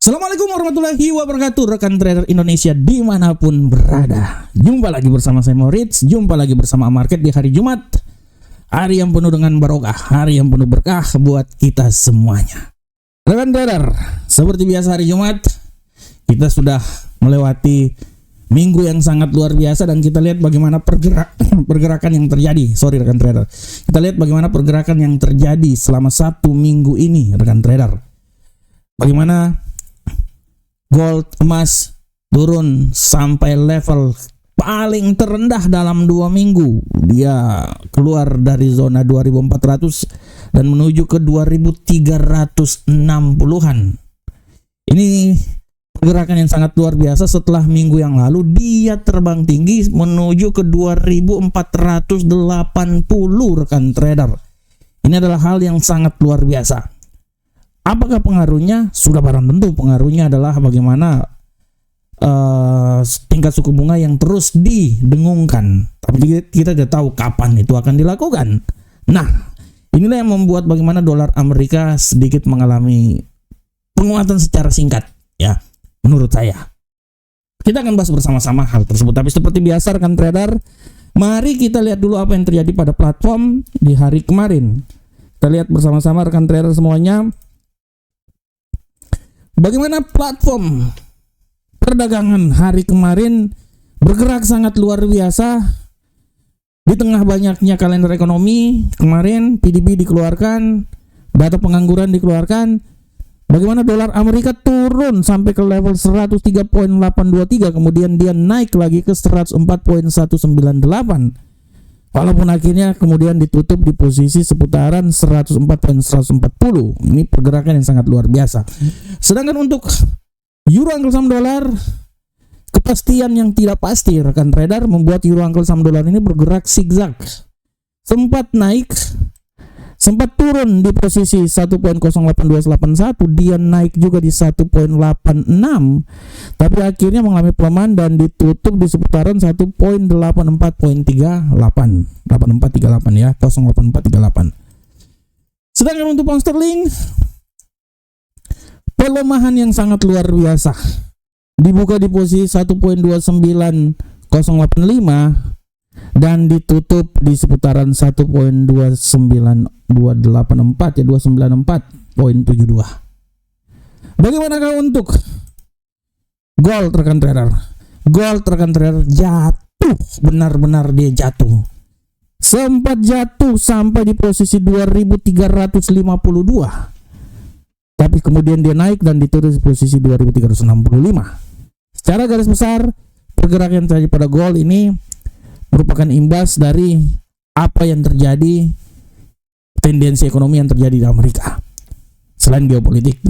Assalamualaikum warahmatullahi wabarakatuh, rekan trader Indonesia dimanapun berada. Jumpa lagi bersama saya Moritz, jumpa lagi bersama Market di hari Jumat. Hari yang penuh dengan barokah, hari yang penuh berkah buat kita semuanya. Rekan trader, seperti biasa hari Jumat, kita sudah melewati minggu yang sangat luar biasa dan kita lihat bagaimana pergerakan yang terjadi. Rekan trader, kita lihat bagaimana pergerakan yang terjadi selama satu minggu ini, rekan trader. Bagaimana gold, emas turun sampai level paling terendah dalam 2 minggu. Dia keluar dari zona 2400 dan menuju ke 2360-an. Ini pergerakan yang sangat luar biasa. Setelah minggu yang lalu dia terbang tinggi menuju ke 2480, rekan trader. Ini adalah hal yang sangat luar biasa. Apakah pengaruhnya? Sudah barang tentu pengaruhnya adalah bagaimana tingkat suku bunga yang terus didengungkan. Tapi kita tidak tahu kapan itu akan dilakukan. Nah, inilah yang membuat bagaimana dolar Amerika sedikit mengalami penguatan secara singkat, ya, menurut saya. Kita akan bahas bersama-sama hal tersebut. Tapi seperti biasa rekan trader, mari kita lihat dulu apa yang terjadi pada platform di hari kemarin. Kita lihat bersama-sama rekan trader semuanya. Bagaimana platform perdagangan hari kemarin bergerak sangat luar biasa. Di tengah banyaknya kalender ekonomi, kemarin PDB dikeluarkan, data pengangguran dikeluarkan. Bagaimana dolar Amerika turun sampai ke level 103.823, kemudian dia naik lagi ke 104.198. Walaupun akhirnya kemudian ditutup di posisi seputaran 104.140. Ini pergerakan yang sangat luar biasa. Sedangkan untuk euro angkel saham dolar, kepastian yang tidak pasti rekan trader membuat euro angkel saham dolar ini bergerak zigzag. Sempat naik, sempat turun di posisi 1.08281, dia naik juga di 1.86, tapi akhirnya mengalami pelemahan dan ditutup di seputaran 1.8438 ya, 08438. Sedangkan untuk pound sterling, pelemahan yang sangat luar biasa, dibuka di posisi 1.29085 dan ditutup di seputaran 1.29284 ya, 294.72. Bagaimanakah untuk gold rekan trader? Gold rekan trader jatuh, benar-benar dia jatuh. Sempat jatuh sampai di posisi 2352. Tapi kemudian dia naik dan ditutup di posisi 2365. Secara garis besar, pergerakan yang terjadi pada gold ini merupakan imbas dari apa yang terjadi, tendensi ekonomi yang terjadi di Amerika. Selain geopolitik,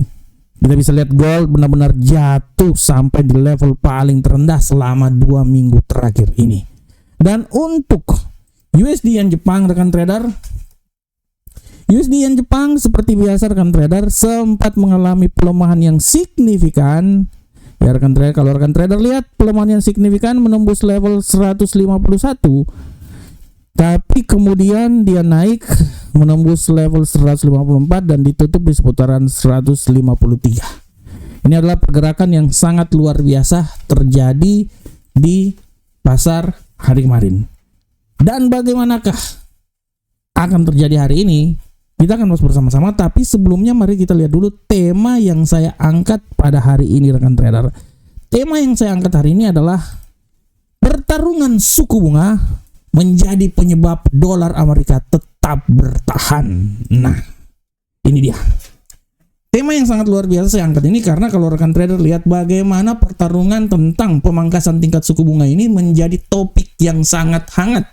kita bisa lihat gold benar-benar jatuh sampai di level paling terendah selama 2 minggu terakhir ini. Dan untuk USD yen Jepang rekan trader, USD yen Jepang seperti biasa rekan trader sempat mengalami pelemahan yang signifikan. Ya rekan trader, kalau rekan trader lihat pelemahan yang signifikan menembus level 151, tapi kemudian dia naik menembus level 154 dan ditutup di seputaran 153. Ini adalah pergerakan yang sangat luar biasa terjadi di pasar hari kemarin. Dan bagaimanakah akan terjadi hari ini? Kita akan bahas bersama-sama, tapi sebelumnya mari kita lihat dulu tema yang saya angkat pada hari ini rekan trader. Tema yang saya angkat hari ini adalah pertarungan suku bunga menjadi penyebab dolar Amerika tetap bertahan. Nah, ini dia. Tema yang sangat luar biasa saya angkat ini karena kalau rekan trader lihat bagaimana pertarungan tentang pemangkasan tingkat suku bunga ini menjadi topik yang sangat hangat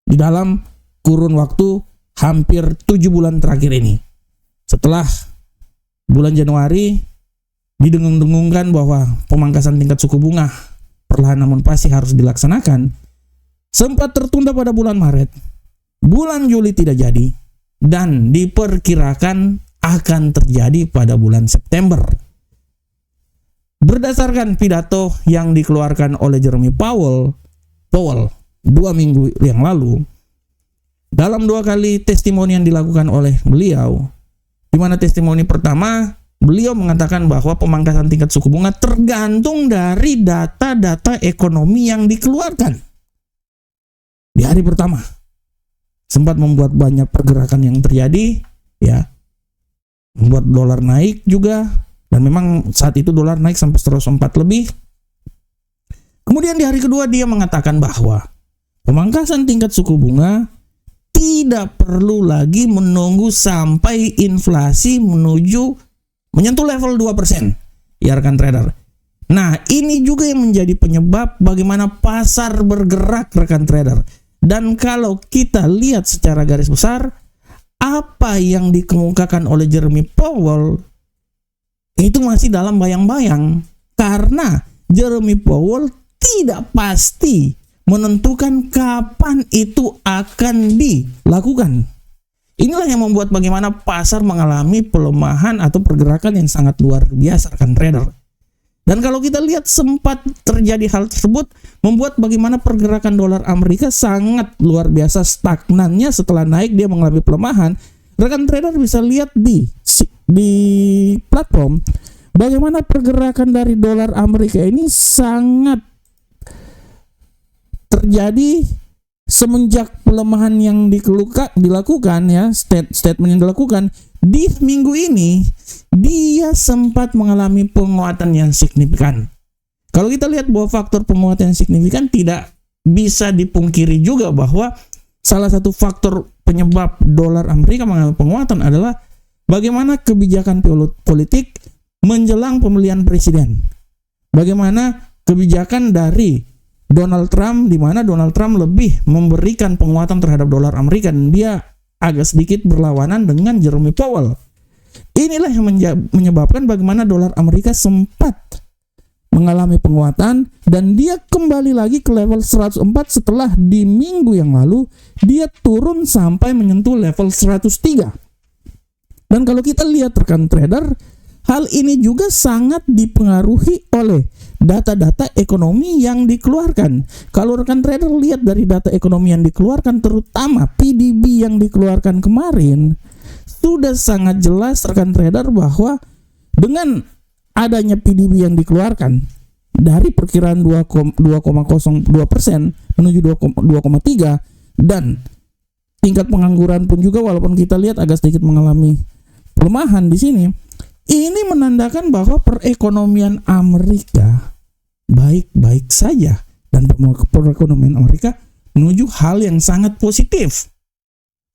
di dalam kurun waktu hampir 7 bulan terakhir ini. Setelah bulan Januari didengung-dengungkan bahwa pemangkasan tingkat suku bunga perlahan namun pasti harus dilaksanakan, sempat tertunda pada bulan Maret. Bulan Juli tidak jadi dan diperkirakan akan terjadi pada bulan September. Berdasarkan pidato yang dikeluarkan oleh Jerome Powell 2 minggu yang lalu, dalam 2 kali testimoni yang dilakukan oleh beliau, di mana testimoni pertama beliau mengatakan bahwa pemangkasan tingkat suku bunga tergantung dari data-data ekonomi yang dikeluarkan. Di hari pertama sempat membuat banyak pergerakan yang terjadi, ya, membuat dolar naik juga, dan memang saat itu dolar naik sampai 104 lebih. Kemudian di hari kedua dia mengatakan bahwa pemangkasan tingkat suku bunga tidak perlu lagi menunggu sampai inflasi menyentuh level 2%, ya rekan trader. Nah, ini juga yang menjadi penyebab bagaimana pasar bergerak, rekan trader. Dan kalau kita lihat secara garis besar, apa yang dikemukakan oleh Jeremy Powell itu masih dalam bayang-bayang, karena Jeremy Powell tidak pasti menentukan kapan itu akan dilakukan. Inilah yang membuat bagaimana pasar mengalami pelemahan atau pergerakan yang sangat luar biasa, rekan trader. Dan kalau kita lihat sempat terjadi hal tersebut membuat bagaimana pergerakan dolar Amerika sangat luar biasa stagnannya. Setelah naik dia mengalami pelemahan. Rekan trader bisa lihat di platform bagaimana pergerakan dari dolar Amerika ini sangat terjadi semenjak pelemahan yang dilakukan, ya, statement yang dilakukan di minggu ini. Dia sempat mengalami penguatan yang signifikan. Kalau kita lihat bahwa faktor penguatan yang signifikan, tidak bisa dipungkiri juga bahwa salah satu faktor penyebab dolar Amerika mengalami penguatan adalah bagaimana kebijakan politik menjelang pemilihan presiden. Bagaimana kebijakan dari Donald Trump, di mana Donald Trump lebih memberikan penguatan terhadap dolar Amerika, dan dia agak sedikit berlawanan dengan Jeremy Powell. Inilah yang menyebabkan bagaimana dolar Amerika sempat mengalami penguatan, dan dia kembali lagi ke level 104 setelah di minggu yang lalu dia turun sampai menyentuh level 103. Dan kalau kita lihat rekan trader, hal ini juga sangat dipengaruhi oleh data-data ekonomi yang dikeluarkan. Kalau rekan trader lihat dari data ekonomi yang dikeluarkan, terutama PDB yang dikeluarkan kemarin, sudah sangat jelas rekan trader bahwa dengan adanya PDB yang dikeluarkan dari perkiraan 2,02% menuju 2,3, dan tingkat pengangguran pun juga walaupun kita lihat agak sedikit mengalami pelemahan di sini, ini menandakan bahwa perekonomian Amerika baik-baik saja, dan perekonomian Amerika menuju hal yang sangat positif.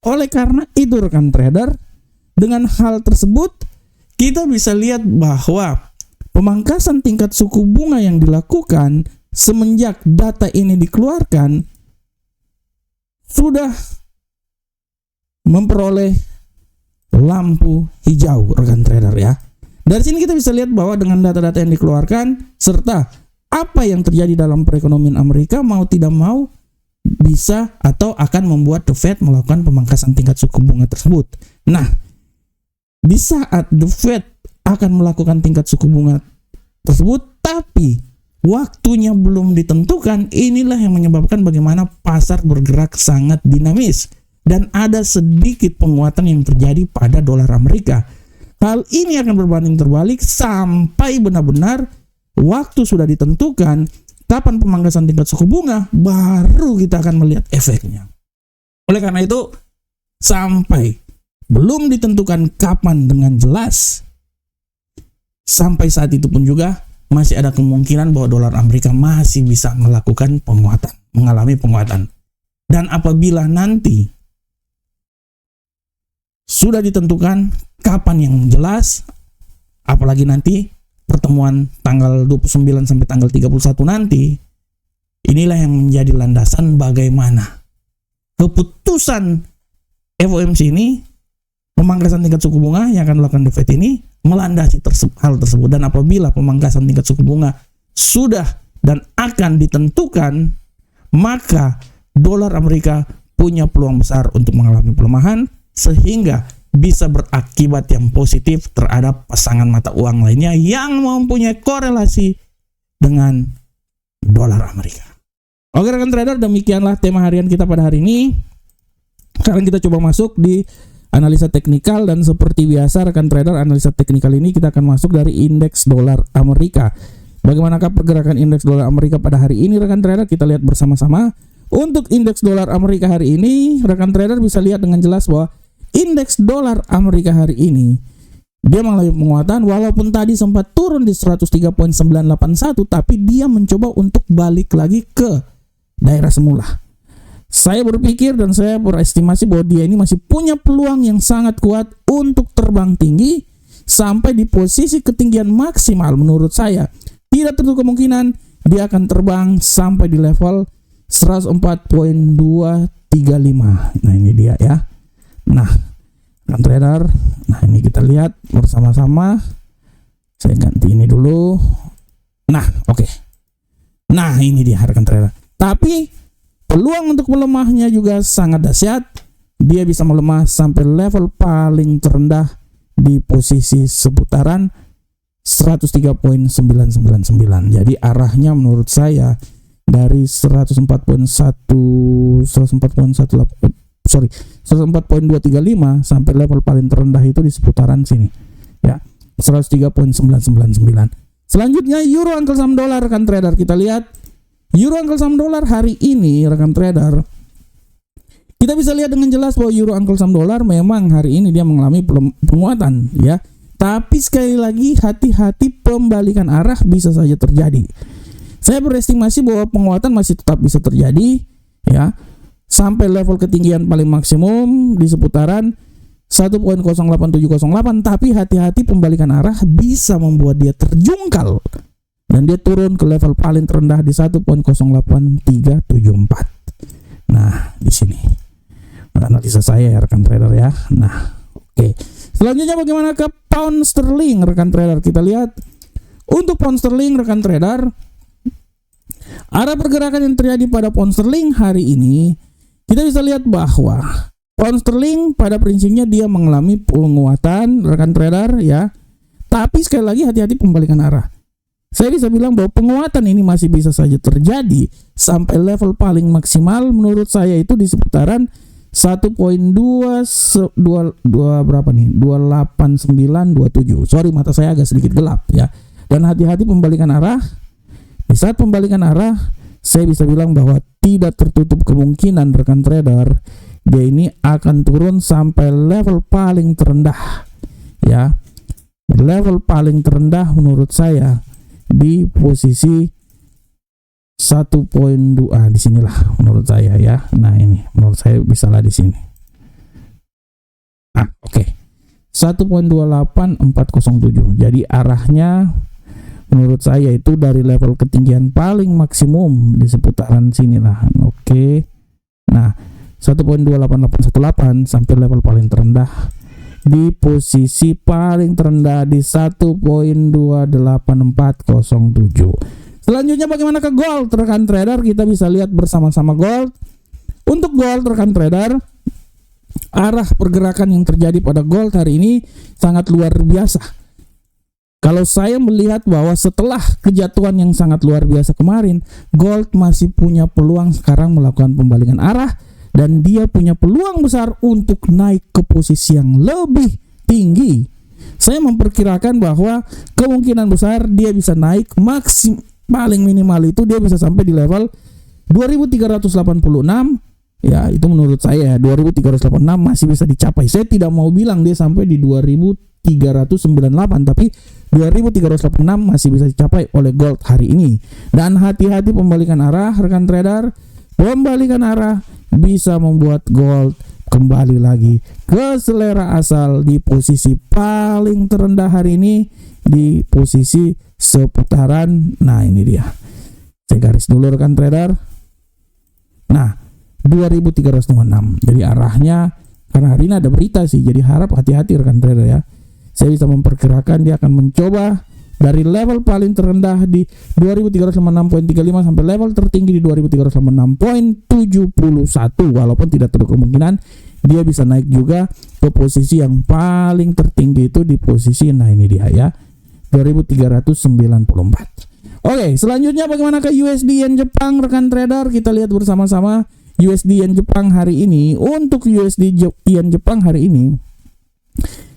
Oleh karena itu rekan trader, dengan hal tersebut kita bisa lihat bahwa pemangkasan tingkat suku bunga yang dilakukan semenjak data ini dikeluarkan sudah memperoleh lampu hijau, rekan trader, ya. Dari sini kita bisa lihat bahwa dengan data-data yang dikeluarkan serta apa yang terjadi dalam perekonomian Amerika, mau tidak mau bisa atau akan membuat The Fed melakukan pemangkasan tingkat suku bunga tersebut. Nah, di saat The Fed akan melakukan tingkat suku bunga tersebut tapi waktunya belum ditentukan, inilah yang menyebabkan bagaimana pasar bergerak sangat dinamis dan ada sedikit penguatan yang terjadi pada dolar Amerika. Hal ini akan berbanding terbalik sampai benar-benar waktu sudah ditentukan kapan pemangkasan tingkat suku bunga, baru kita akan melihat efeknya. Oleh karena itu, sampai belum ditentukan kapan dengan jelas, sampai saat itu pun juga masih ada kemungkinan bahwa dolar Amerika masih bisa melakukan penguatan, mengalami penguatan. Dan apabila nanti sudah ditentukan kapan yang jelas, apalagi nanti pertemuan tanggal 29 sampai tanggal 31 nanti, inilah yang menjadi landasan bagaimana keputusan FOMC ini, pemangkasan tingkat suku bunga yang akan dilakukan The Fed ini, melandasi hal tersebut. Dan apabila pemangkasan tingkat suku bunga sudah dan akan ditentukan, maka dolar Amerika punya peluang besar untuk mengalami pelemahan, sehingga bisa berakibat yang positif terhadap pasangan mata uang lainnya yang mempunyai korelasi dengan dolar Amerika. Oke rekan trader, demikianlah tema harian kita pada hari ini. Sekarang kita coba masuk di analisa teknikal, dan seperti biasa rekan trader, analisa teknikal ini kita akan masuk dari indeks dolar Amerika. Bagaimanakah pergerakan indeks dolar Amerika pada hari ini rekan trader? Kita lihat bersama-sama. Untuk indeks dolar Amerika hari ini, rekan trader bisa lihat dengan jelas bahwa indeks dolar Amerika hari ini dia mengalami penguatan, walaupun tadi sempat turun di 103.981, tapi dia mencoba untuk balik lagi ke daerah semula. Saya berpikir dan saya berestimasi bahwa dia ini masih punya peluang yang sangat kuat untuk terbang tinggi sampai di posisi ketinggian maksimal. Menurut saya tidak tertutup kemungkinan dia akan terbang sampai di level 104.235. Nah ini dia ya. Nah rekan trader, nah ini kita lihat bersama-sama. Saya ganti ini dulu. Nah oke. Nah ini dia rekan trader. Tapi peluang untuk melemahnya juga sangat dahsyat. Dia bisa melemah sampai level paling terendah di posisi seputaran 103.999. Jadi arahnya menurut saya dari 104.235 sampai level paling terendah itu di seputaran sini. Ya, 103.999. Selanjutnya euro angkel saham dolar rekan trader, kita lihat euro angkel saham dolar hari ini rekan trader. Kita bisa lihat dengan jelas bahwa euro angkel saham dolar memang hari ini dia mengalami penguatan ya. Tapi sekali lagi hati-hati, pembalikan arah bisa saja terjadi. Saya berestimasi bahwa penguatan masih tetap bisa terjadi ya. Sampai level ketinggian paling maksimum di seputaran 1.08708, tapi hati-hati, pembalikan arah bisa membuat dia terjungkal dan dia turun ke level paling terendah di 1.08374. Nah, di sini analisa saya ya rekan trader ya. Nah, oke. Selanjutnya bagaimana ke pound sterling rekan trader? Kita lihat untuk pound sterling rekan trader, arah pergerakan yang terjadi pada pound sterling hari ini, kita bisa lihat bahwa pound sterling pada prinsipnya dia mengalami penguatan rekan trader ya. Tapi sekali lagi hati-hati pembalikan arah. Saya bisa bilang bahwa penguatan ini masih bisa saja terjadi sampai level paling maksimal menurut saya itu di seputaran 1.2 berapa nih? 28927. Sorry, mata saya agak sedikit gelap ya. Dan hati-hati pembalikan arah. Di saat pembalikan arah, saya bisa bilang bahwa tidak tertutup kemungkinan rekan trader dia ini akan turun sampai level paling terendah ya. Level paling terendah menurut saya di posisi 1.2 di sinilah menurut saya ya. Nah ini menurut saya bisa lah di sini. Oke. 1.28407. Jadi arahnya menurut saya itu dari level ketinggian paling maksimum di seputaran sinilah. Oke. Nah 1.28818 sampai level paling terendah di posisi paling terendah di 1.28407. Selanjutnya bagaimana ke gold rekan trader? Kita bisa lihat bersama-sama gold. Untuk gold rekan trader, arah pergerakan yang terjadi pada gold hari ini sangat luar biasa. Kalau saya melihat bahwa setelah kejatuhan yang sangat luar biasa kemarin, gold masih punya peluang sekarang melakukan pembalikan arah dan dia punya peluang besar untuk naik ke posisi yang lebih tinggi. Saya memperkirakan bahwa kemungkinan besar dia bisa naik paling minimal itu dia bisa sampai di level 2386 ya, itu menurut saya 2386 masih bisa dicapai. Saya tidak mau bilang dia sampai di 2398, tapi 2386 masih bisa dicapai oleh gold hari ini. Dan hati-hati pembalikan arah rekan trader. Pembalikan arah bisa membuat gold kembali lagi ke selera asal di posisi paling terendah hari ini, di posisi seputaran, nah ini dia, saya garis dulu rekan trader, nah 2326. Jadi arahnya, karena hari ini ada berita sih, jadi harap hati-hati rekan trader ya. Saya bisa memperkirakan dia akan mencoba dari level paling terendah di 2356.35 sampai level tertinggi di 2356.71, walaupun tidak terlalu kemungkinan dia bisa naik juga ke posisi yang paling tertinggi itu di posisi, nah ini dia ya, 2394. Oke, selanjutnya bagaimana ke USD Yen Jepang rekan trader? Kita lihat bersama-sama. USD Yen Jepang hari ini, untuk USD Yen Jepang hari ini,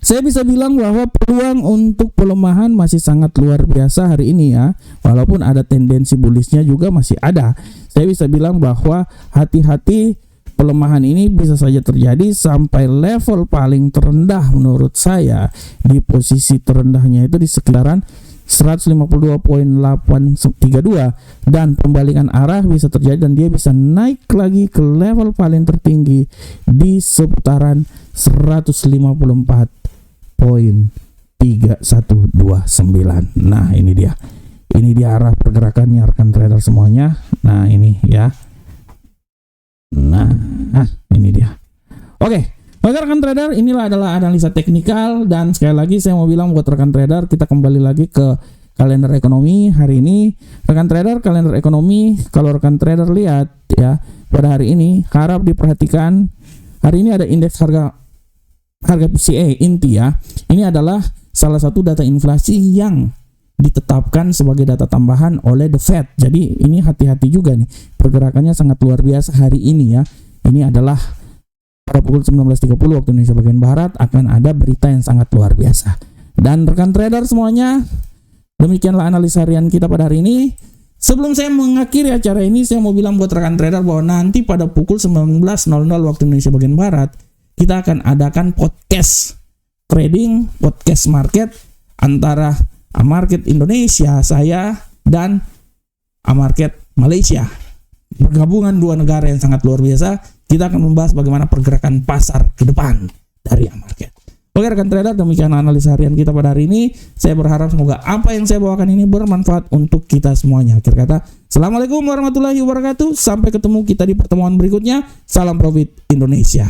saya bisa bilang bahwa peluang untuk pelemahan masih sangat luar biasa hari ini ya. Walaupun ada tendensi bullishnya juga masih ada. Saya bisa bilang bahwa hati-hati, pelemahan ini bisa saja terjadi sampai level paling terendah menurut saya. Di posisi terendahnya itu di sekitaran 152.832, dan pembalikan arah bisa terjadi dan dia bisa naik lagi ke level paling tertinggi di seputaran 154.3129. Nah, ini dia arah pergerakannya rekan trader semuanya. Nah, ini ya. Nah, ini dia. Oke. Bagi rekan trader, inilah adalah analisa teknikal, dan sekali lagi saya mau bilang buat rekan trader, kita kembali lagi ke kalender ekonomi hari ini. Rekan trader, kalender ekonomi, kalau rekan trader lihat ya, pada hari ini harap diperhatikan. Hari ini ada indeks harga PCE inti ya. Ini adalah salah satu data inflasi yang ditetapkan sebagai data tambahan oleh The Fed. Jadi ini hati-hati juga nih. Pergerakannya sangat luar biasa hari ini ya. Ini adalah pada pukul 19.30 waktu Indonesia bagian Barat akan ada berita yang sangat luar biasa. Dan rekan trader semuanya, demikianlah analisa harian kita pada hari ini. Sebelum saya mengakhiri acara ini, saya mau bilang buat rekan trader bahwa nanti pada pukul 19.00 waktu Indonesia bagian Barat, kita akan adakan podcast trading, podcast market antara Market Indonesia, saya, dan Market Malaysia. Pergabungan dua negara yang sangat luar biasa. Kita akan membahas bagaimana pergerakan pasar ke depan dari market. Oke rekan trader, demikian analisa harian kita pada hari ini. Saya berharap semoga apa yang saya bawakan ini bermanfaat untuk kita semuanya. Akhir kata, Assalamualaikum warahmatullahi wabarakatuh. Sampai ketemu kita di pertemuan berikutnya. Salam profit Indonesia.